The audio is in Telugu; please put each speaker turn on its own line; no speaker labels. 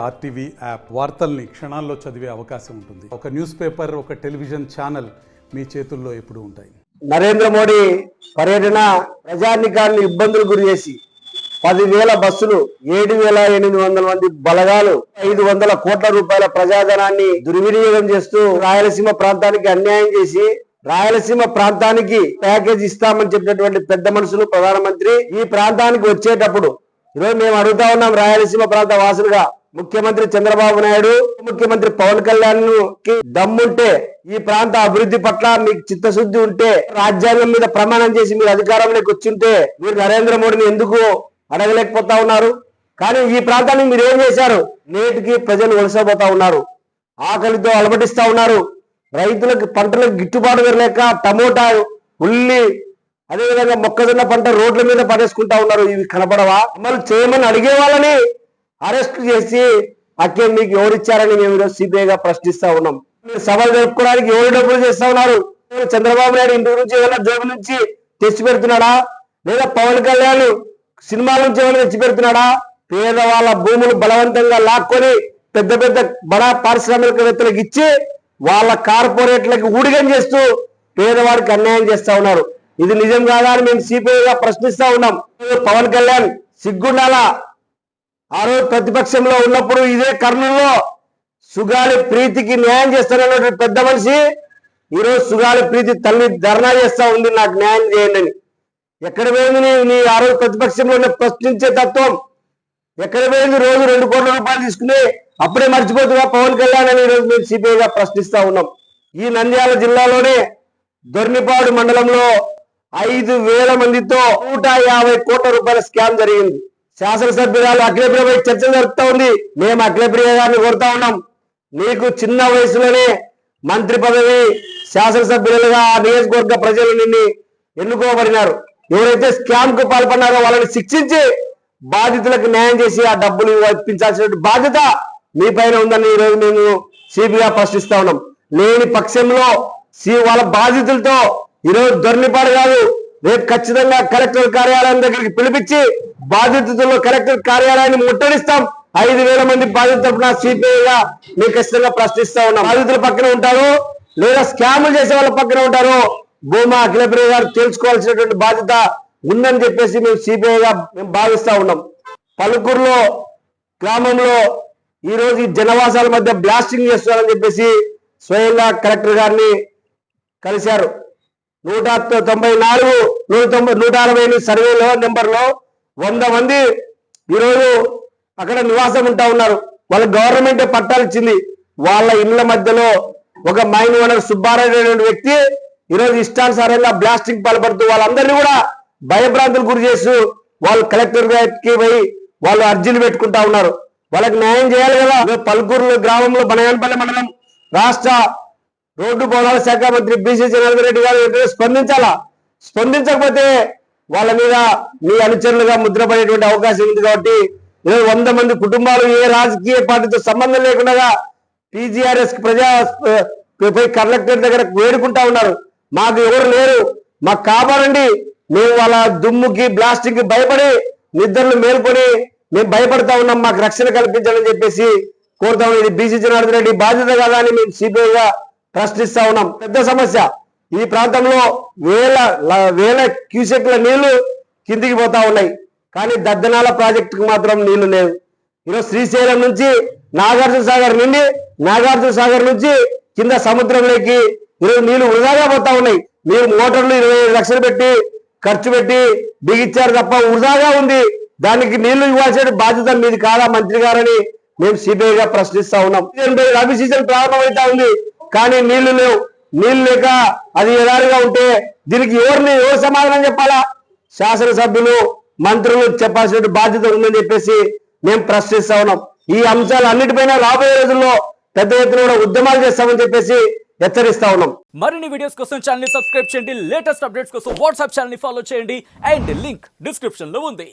ఆర్టీవీ యాప్ వార్తల్ని క్షణాల్లో చదివే అవకాశం ఉంటుంది. ఒక న్యూస్ పేపర్, ఒక టెలివిజన్ ఛానల్ మీ చేతుల్లో ఎప్పుడూ ఉంటాయి.
నరేంద్ర మోడీ పర్యటన ప్రజానికాన్ని ఇబ్బందులు గురి చేసి 10,000 బస్సులు, 7,800 మంది బలగాలు, 500 కోట్ల రూపాయల ప్రజాధనాన్ని దుర్వినియోగం చేస్తూ రాయలసీమ ప్రాంతానికి అన్యాయం చేసి రాయలసీమ ప్రాంతానికి ప్యాకేజ్ ఇస్తామని చెప్పినటువంటి పెద్ద మనుషులు ప్రధానమంత్రి ఈ ప్రాంతానికి వచ్చేటప్పుడు ఈరోజు మేము అడుగుతా ఉన్నాం, రాయలసీమ ప్రాంత వాసులుగా ముఖ్యమంత్రి చంద్రబాబు నాయుడు, ముఖ్యమంత్రి పవన్ కళ్యాణ్ కి దమ్ముంటే, ఈ ప్రాంత అభివృద్ధి పట్ల మీకు చిత్తశుద్ధి ఉంటే, రాజ్యాంగం మీద ప్రమాణం చేసి మీరు అధికారంలోకి వచ్చింటే మీరు నరేంద్ర మోడీని ఎందుకు అడగలేకపోతా ఉన్నారు? కానీ ఈ ప్రాంతానికి మీరు ఏం చేశారు? నేటికి ప్రజలు వలసపోతా ఉన్నారు, ఆకలితో అలమటిస్తా ఉన్నారు. రైతులకు పంటలకు గిట్టుబాటు లేక టమోటా, ఉల్లి, అదేవిధంగా మొక్కజొన్న పంట రోడ్ల మీద పడేసుకుంటా ఉన్నారు. ఇవి కనపడవా? అమలు చేయమని అడిగే వాళ్ళని అరెస్ట్ చేసి అక్కే మీకు ఎవరిచ్చారని మేము ఈరోజు సిబిఐగా ప్రశ్నిస్తా ఉన్నాం. సభలు జరుపుకోవడానికి ఎవరు డబ్బులు చేస్తా ఉన్నారు? చంద్రబాబు నాయుడు ఇంటి నుంచి ఏమైనా జోబు నుంచి తెచ్చి పెడుతున్నాడా? లేదా పవన్ కళ్యాణ్ సినిమాల నుంచి ఏమైనా తెచ్చి పెడుతున్నాడా? పేదవాళ్ళ భూములు బలవంతంగా లాక్కొని పెద్ద పెద్ద బడా పారిశ్రామికవేత్తలకు ఇచ్చి వాళ్ళ కార్పొరేట్లకు ఊడిగం చేస్తూ పేదవాడికి అన్యాయం చేస్తా ఉన్నారు. ఇది నిజం కాదా అని మేము సిపిఐగా ప్రశ్నిస్తా ఉన్నాం. పవన్ కళ్యాణ్ సిగ్గుండాలా? ఆ రోజు ప్రతిపక్షంలో ఉన్నప్పుడు ఇదే కర్నూలులో సుగాలి ప్రీతికి న్యాయం చేస్తానన్నటువంటి పెద్ద మనిషి ఈరోజు సుగాలి ప్రీతి తల్లి ధర్నా చేస్తా ఉంది, నాకు న్యాయం చేయండి అని. ఎక్కడ పోయింది నీ ఆ రోజు ప్రతిపక్షంలో ప్రశ్నించే తత్వం? ఎక్కడ పోయింది? రోజు 2 కోట్ల రూపాయలు తీసుకుని అప్పుడే మర్చిపోతున్నా పవన్ కళ్యాణ్ అని ఈరోజు మేము సిపిఐగా ప్రశ్నిస్తా ఉన్నాం. ఈ నంద్యాల జిల్లాలోనే దొర్నిపాడు మండలంలో 5,000 మందితో 150 కోట్ల రూపాయల స్కామ్ జరిగింది. శాసనసభ్యురాలు అఖిలప్రియపై చర్చ జరుపుతా ఉంది. మేము అఖిలప్రియ గారిని కోరుతా ఉన్నాం, నీకు చిన్న వయసులోనే మంత్రి పదవి, శాసనసభ్యులుగా ఆ నియోజకవర్గ ప్రజలు నిన్ను ఎన్నుకోబడినారు. ఎవరైతే స్కామ్ కు పాల్పడినారో వాళ్ళని శిక్షించి బాధితులకు న్యాయం చేసి ఆ డబ్బులు ఇప్పించాల్సిన బాధ్యత మీ పైన ఉందని ఈరోజు మేము సిబిగా ప్రశ్నిస్తా ఉన్నాం. లేని పక్షంలో వాళ్ళ బాధితులతో ఈరోజు దొర్నిపాడు కాదు, రేపు ఖచ్చితంగా కలెక్టర్ కార్యాలయం దగ్గరికి పిలిపించి బాధితుల్లో కలెక్టర్ కార్యాలయాన్ని ముట్టడిస్తాం. 5,000 మంది బాధితుల సిపిఐగా మేము ఖచ్చితంగా ప్రశ్నిస్తా ఉన్నాం. బాధితుల పక్కన ఉంటారో లేదా స్కాములు చేసే వాళ్ళ పక్కన ఉంటారో భూమా అఖిలప్రియ గారు తెలుసుకోవాల్సినటువంటి బాధ్యత ఉందని చెప్పేసి మేము సిపిఐగా మేము భావిస్తా ఉన్నాం. పలుకూరులో గ్రామంలో ఈరోజు ఈ జనవాసాల మధ్య బ్లాస్టింగ్ చేస్తున్నారని చెప్పేసి స్వయంగా కలెక్టర్ గారిని కలిశారు. 194, 160 సర్వేలో నెంబర్లో 100 మంది ఈరోజు అక్కడ నివాసం ఉంటా ఉన్నారు. వాళ్ళ గవర్నమెంట్ పట్టాలు ఇచ్చింది. వాళ్ళ ఇళ్ల మధ్యలో ఒక మైన్ ఓనర్ సుబ్బారాయుడు అనే వ్యక్తి ఈరోజు ఇష్టానుసారంగా బ్లాస్టింగ్ పాల్పడుతూ వాళ్ళందరినీ కూడా భయభ్రాంతులు గురి చేస్తూ వాళ్ళు కలెక్టర్ గారికి పోయి వాళ్ళు అర్జీలు పెట్టుకుంటా ఉన్నారు. వాళ్ళకి న్యాయం చేయాలి కదా. పలుకూరు గ్రామంలో బనగానపల్లి మండలం రాష్ట్ర రోడ్డు భవనాల శాఖ మంత్రి బీసీ జనార్దన్ రెడ్డి గారు స్పందించాలా? స్పందించకపోతే వాళ్ళ మీద మీ అనుచరులుగా ముద్రపడేటువంటి అవకాశం ఉంది. కాబట్టి 100 మంది కుటుంబాలు ఏ రాజకీయ పార్టీతో సంబంధం లేకుండా పీజీఆర్ఎస్ కలెక్టర్ దగ్గర వేడుకుంటా ఉన్నారు. మాకు ఎవరు లేరు, మాకు కాపాడండి, మేము వాళ్ళ దుమ్ముకి బ్లాస్టింగ్ కి భయపడి నిద్రలు మేల్కొని మేము భయపడతా ఉన్నాం, మాకు రక్షణ కల్పించాలని చెప్పేసి కోరుతా ఉన్నాం. ఇది బీసీ జనార్దన్ రెడ్డి బాధ్యత కదా అని మేము సిపిఐగా ప్రశ్నిస్తా ఉన్నాం. పెద్ద సమస్య. ఈ ప్రాంతంలో వేల క్యూసెక్ల నీళ్లు కిందికి పోతా ఉన్నాయి, కానీ దద్దనాల ప్రాజెక్టుకు మాత్రం నీళ్లు లేవు. ఈరోజు శ్రీశైలం నుంచి నాగార్జున సాగర్ నుంచి కింద సముద్రంలోకి ఈరోజు నీళ్లు వృధాగా పోతా ఉన్నాయి. మీరు మోటార్లు 25 లక్షలు పెట్టి ఖర్చు పెట్టి బిగిచ్చారు తప్ప వృధాగా ఉంది. దానికి నీళ్లు ఇవ్వాల్సిన బాధ్యత మీది కాదా మంత్రి గారని మేము సిబిఐగా ప్రశ్నిస్తా ఉన్నాం. రబీ సీజన్ ప్రారంభమవుతా ఉంది, కానీ నీళ్లు లేవు. నీళ్లు లేక అది ఎదారిగా ఉంటే దీనికి ఎవరు సమాధానం చెప్పాలా? శాసనసభ్యులు, మంత్రులు చెప్పాల్సిన బాధ్యత ఉందని చెప్పేసి మేము ప్రశ్నిస్తా ఉన్నాం. ఈ అంశాలు అన్నిటిపైన రాబోయే రోజుల్లో పెద్ద ఎత్తున కూడా ఉద్యమాలు చేస్తామని చెప్పేసి హెచ్చరిస్తా ఉన్నాం.
మరిన్ని వీడియోస్ కోసం ఛానల్ ని సబ్స్క్రైబ్ చేయండి, లేటెస్ట్ అప్డేట్స్ కోసం వాట్సాప్ ఛానల్ ని ఫాలో చేయండి అండ్ లింక్ డిస్క్రిప్షన్ లో ఉంది.